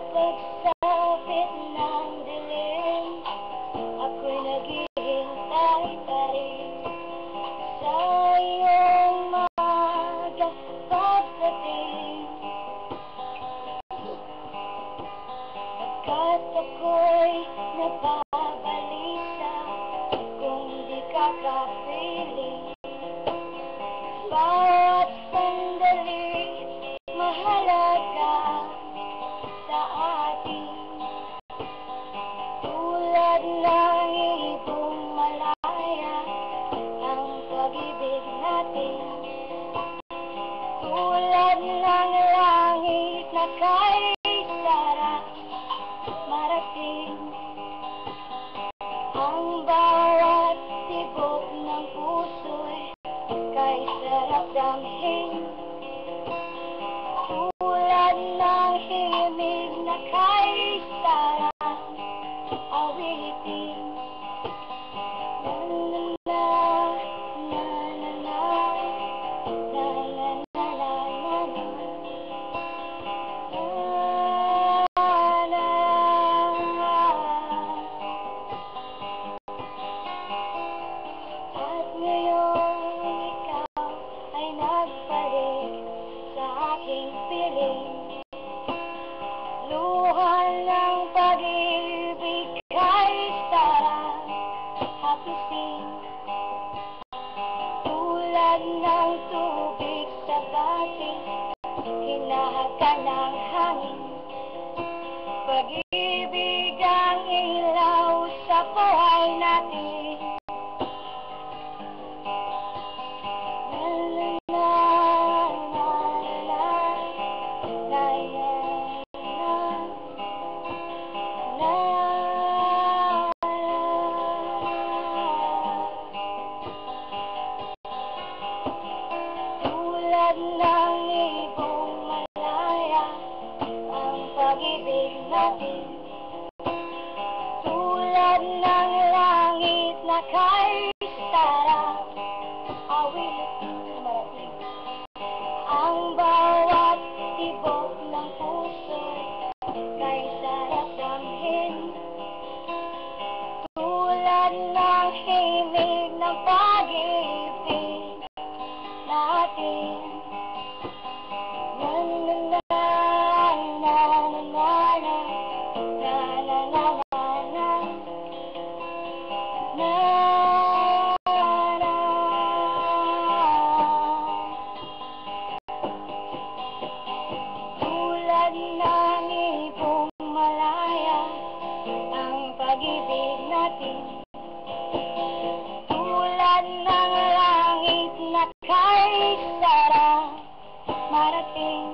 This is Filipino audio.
Pagsapit ng dilim, ako'y naghihintay pa rin sa iyong maaga pagdating. Pagkat ako'y nababalisa kung di ka kapiling. Bawat sandali mahalaga sa atin, tulad ng ibong malaya ang pag-ibig natin, tulad ng langit na kay sarap marating. Ang bawat tibok ng puso'y kay sarap damhin, tulad ng himig na kay sarap awitin. Na na na na na na na na na na At ngayon ikaw ay nagbalik sa aking piling. Luha ng pag-ibig kay sarap hapisin, tulad ng tubig sa batis, hinahaka ng hangin. Pag-ibig ang ilaw sa buhay natin. Tulad ng ibong malaya ang pag-ibig natin, tulad ng langit na kay sarap awitin. Ang bawat tibok ng puso'y kay sarap damhin, tulad ng himig ng pag-ibig natin. Na na na na na na na na na na na na. Tulad ng ibong malaya ang pag-ibig natin, tulad ng langit na kay sarap marating.